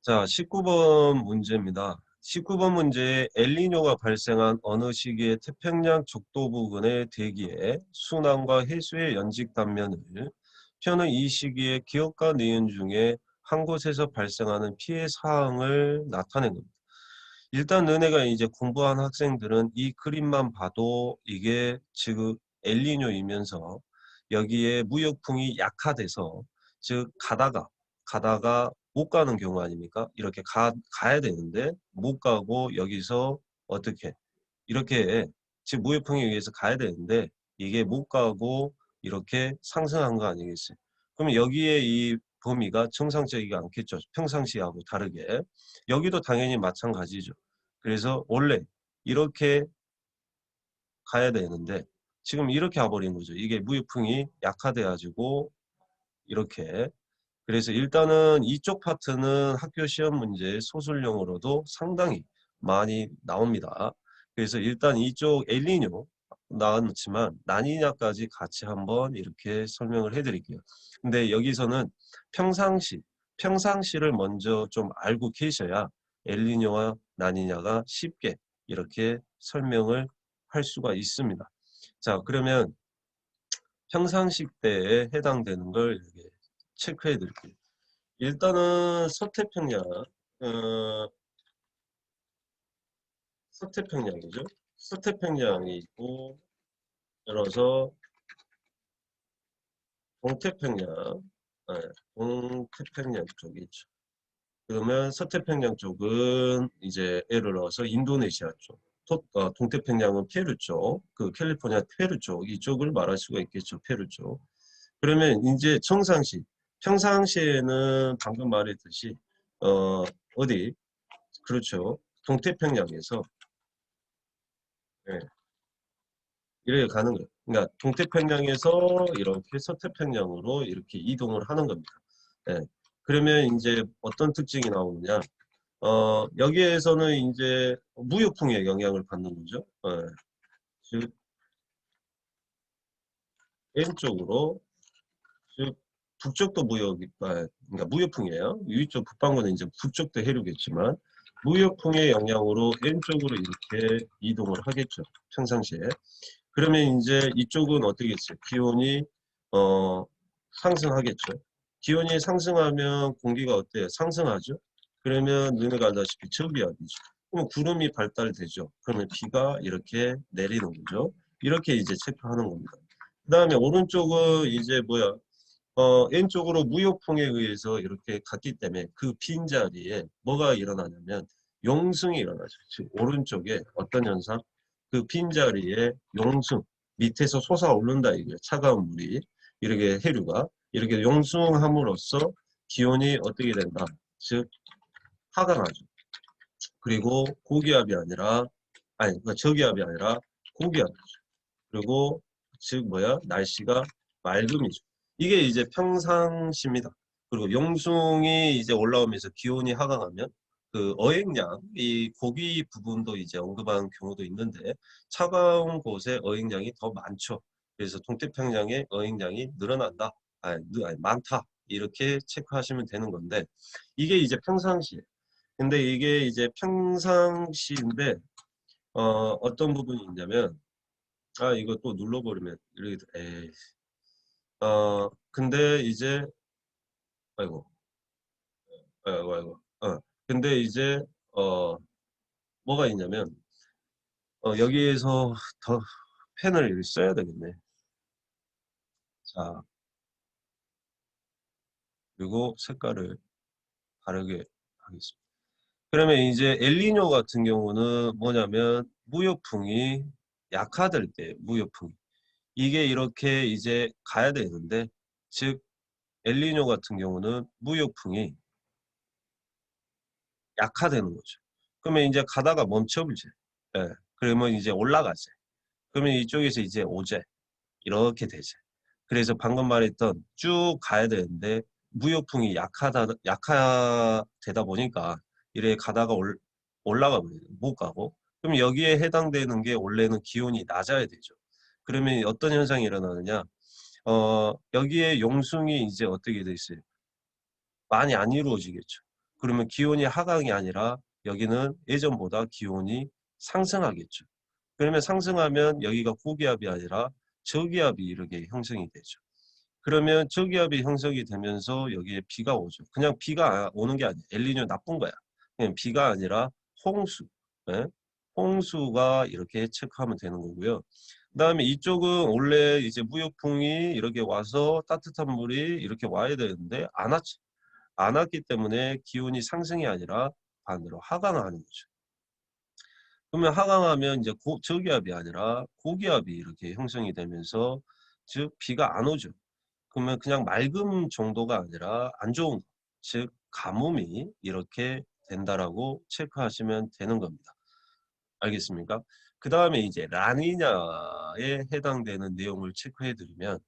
자, 19번 문제입니다. 19번 문제에 엘니뇨가 발생한 어느 시기에 태평양 적도 부근의 대기에 순환과 해수의 연직 단면을 표는 이 시기에 기업과 니은 중에 한 곳에서 발생하는 피해 사항을 나타낸 겁니다. 일단 너네가 이제 공부한 학생들은 이 그림만 봐도 이게 지금 엘니뇨이면서 여기에 무역풍이 약화돼서 즉 가다가 못 가는 경우 아닙니까? 이렇게 가야 되는데 못 가고 여기서 어떻게 이렇게 지금 무역풍에 의해서 가야 되는데 이게 못 가고 이렇게 상승한 거 아니겠어요? 그러면 여기에 이 범위가 정상적이지 않겠죠. 평상시하고 다르게. 여기도 당연히 마찬가지죠. 그래서 원래 이렇게 가야 되는데 지금 이렇게 와버린 거죠. 이게 무역풍이 약화돼 가지고 이렇게. 그래서 일단은 이쪽 파트는 학교 시험 문제 소술용으로도 상당히 많이 나옵니다. 그래서 일단 이쪽 엘니뇨 나왔지만 라니냐까지 같이 한번 이렇게 설명을 해 드릴게요. 근데 여기서는 평상시를 먼저 좀 알고 계셔야 엘니뇨와 라니냐가 쉽게 이렇게 설명을 할 수가 있습니다. 자, 그러면 평상시 때에 해당되는 걸 이렇게 체크해 드릴게요. 일단은 서태평양이죠. 서태평양이 있고, 열어서 동태평양, 네, 동태평양 쪽이 있죠. 그러면 서태평양 쪽은 이제 예를 넣어서 인도네시아 쪽, 동태평양은 페루 쪽, 그 캘리포니아 페루 쪽 이쪽을 말할 수가 있겠죠. 페루 쪽. 그러면 이제 평상시에는 방금 말했듯이 어 어디 그렇죠. 동태평양에서 예, 이렇게 가는 거예요. 그러니까 동태평양에서 이렇게 서태평양으로 이렇게 이동을 하는 겁니다. 예. 그러면 이제 어떤 특징이 나오느냐? 여기에서는 이제 무역풍의 영향을 받는 거죠. 예. 즉 N쪽으로 즉 북쪽도 그러니까 무역풍이에요. 위쪽 북반구는 이제 북쪽도 해류겠지만 무역풍의 영향으로 N쪽으로 이렇게 이동을 하겠죠. 평상시에. 그러면 이제 이쪽은 어떻겠어요? 기온이 어, 상승하겠죠. 기온이 상승하면 공기가 어때요? 상승하죠. 그러면 너네가 알다시피 저기압이죠. 그럼 구름이 발달되죠. 그러면 비가 이렇게 내리는 거죠. 이렇게 이제 체크하는 겁니다. 그 다음에 오른쪽은 이제 뭐야? N쪽으로 무역풍에 의해서 이렇게 갔기 때문에 그 빈자리에 뭐가 일어나냐면 용승이 일어나죠. 즉 오른쪽에 어떤 현상? 그 빈자리에 용승 밑에서 솟아오른다 이거예요. 차가운 물이 이렇게 해류가 이렇게 용승함으로써 기온이 어떻게 된다? 즉 하강하죠. 그리고 고기압이 아니라 그러니까 저기압이 아니라 고기압이죠. 그리고 즉 뭐야? 날씨가 맑음이죠. 이게 이제 평상시입니다. 그리고 용숭이 이제 올라오면서 기온이 하강하면 그 어획량, 이 고기 부분도 이제 언급하는 경우도 있는데 차가운 곳에 어획량이 더 많죠. 그래서 동태평양에 어획량이 늘어난다. 많다. 이렇게 체크하시면 되는 건데 이게 이제 평상시에. 근데 이게 이제 평상시인데 어떤 부분이 있냐면 이거 또 눌러버리면 이렇게 에이. 근데 이제 아이고 아이고 근데 이제 어 뭐가 있냐면 여기에서 더 펜을 써야 되겠네. 자, 그리고 색깔을 다르게 하겠습니다. 그러면 이제 엘니뇨 같은 경우는 뭐냐면 무역풍이 약화될 때 무역풍 이게 이렇게 이제 가야 되는데 즉 엘니뇨 같은 경우는 무역풍이 약화되는 거죠. 그러면 이제 가다가 멈춰보지. 예. 그러면 이제 올라가지. 그러면 이쪽에서 이제 오제. 이렇게 되지. 그래서 방금 말했던 쭉 가야 되는데 무역풍이 약화되다 보니까 이래 가다가 올라가 버려요. 못 가고. 그럼 여기에 해당되는 게 원래는 기온이 낮아야 되죠. 그러면 어떤 현상이 일어나느냐? 여기에 용숭이 이제 어떻게 돼 있어요? 많이 안 이루어지겠죠. 그러면 기온이 하강이 아니라 여기는 예전보다 기온이 상승하겠죠. 그러면 상승하면 여기가 고기압이 아니라 저기압이 이렇게 형성이 되죠. 그러면 저기압이 형성이 되면서 여기에 비가 오죠. 그냥 비가 오는 게 아니에요. 엘니뇨 나쁜 거야. 그냥 비가 아니라 홍수. 예? 홍수가 이렇게 체크하면 되는 거고요. 그 다음에 이쪽은 원래 이제 무역풍이 이렇게 와서 따뜻한 물이 이렇게 와야 되는데 안 왔죠. 안 왔기 때문에 기온이 상승이 아니라 반대로 하강하는 거죠. 그러면 하강하면 이제 저기압이 아니라 고기압이 이렇게 형성이 되면서 즉 비가 안 오죠. 그러면 그냥 맑음 정도가 아니라 안 좋은 거, 즉 가뭄이 이렇게 된다라고 체크하시면 되는 겁니다. 알겠습니까? 그 다음에 이제 라니냐에 해당되는 내용을 체크해 드리면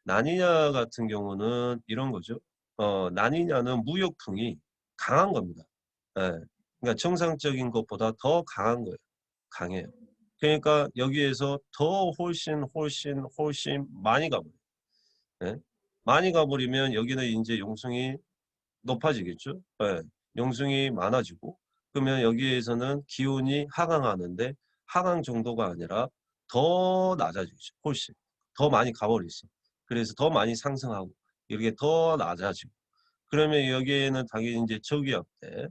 라니냐 같은 경우는 이런 거죠. 라니냐는 무역풍이 강한 겁니다. 예. 그러니까 정상적인 것보다 더 강한 거예요. 강해요. 그러니까 여기에서 더 훨씬 많이 가버려요. 예? 많이 가버리면 여기는 이제 용성이 높아지겠죠. 예. 용성이 많아지고 그러면 여기에서는 기온이 하강하는데 하강 정도가 아니라 더 낮아지죠. 훨씬 더 많이 가버렸어. 그래서 더 많이 상승하고 이렇게 더 낮아지고 그러면 여기에는 당연히 이제 저기압 때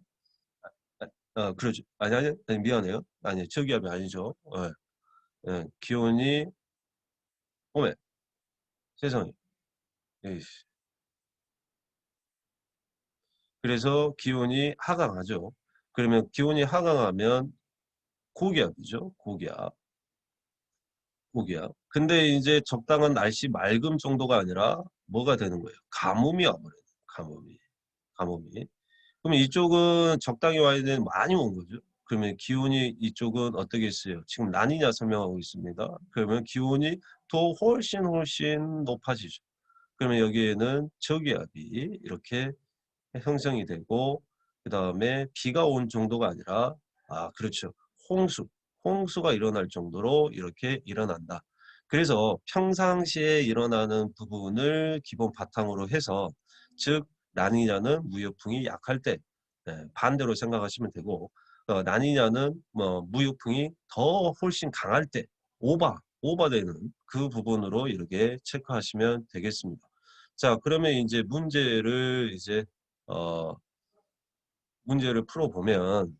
그렇죠. 아니, 미안해요. 아니 저기압이 아니죠. 예. 예. 기온이 어메 세상에. 에이씨. 그래서 기온이 하강하죠. 그러면 기온이 하강하면 고기압이죠. 고기압. 고기압. 근데 이제 적당한 날씨 맑음 정도가 아니라 뭐가 되는 거예요? 가뭄이 와버려요. 가뭄이. 가뭄이. 그러면 이쪽은 적당히 와야 되는 많이 온 거죠. 그러면 기온이 이쪽은 어떻겠어요? 지금 라니냐 설명하고 있습니다. 그러면 기온이 더 훨씬 높아지죠. 그러면 여기에는 저기압이 이렇게 형성이 되고 그 다음에 비가 온 정도가 아니라 그렇죠. 홍수. 홍수가 일어날 정도로 이렇게 일어난다. 그래서 평상시에 일어나는 부분을 기본 바탕으로 해서 즉 라니냐는 무역풍이 약할 때 반대로 생각하시면 되고 라니냐는 뭐 무역풍이 더 훨씬 강할 때 오버되는 그 부분으로 이렇게 체크하시면 되겠습니다. 자, 그러면 이제 어, 문제를 풀어보면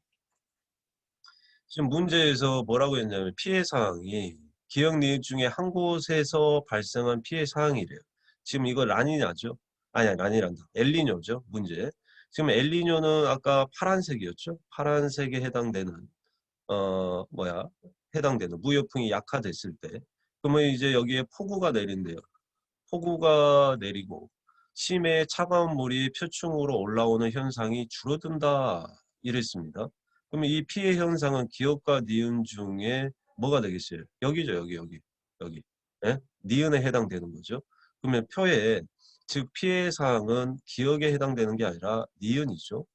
지금 문제에서 뭐라고 했냐면 피해 사항이 기억 니은 중에 한 곳에서 발생한 피해 사항이래요. 지금 이거 라니냐죠? 아니 라니란다. 엘니뇨죠. 문제. 지금 엘니뇨는 아까 파란색이었죠? 파란색에 해당되는 해당되는 무역풍이 약화됐을 때 그러면 이제 여기에 폭우가 내린대요. 폭우가 내리고 심해 차가운 물이 표층으로 올라오는 현상이 줄어든다 이랬습니다. 그러면 이 피해 현상은 기억과 니은 중에 뭐가 되겠어요? 여기죠, 여기. 예? 니은에 해당되는 거죠. 그러면 표에 즉 피해 사항은 기억에 해당되는 게 아니라 니은이죠.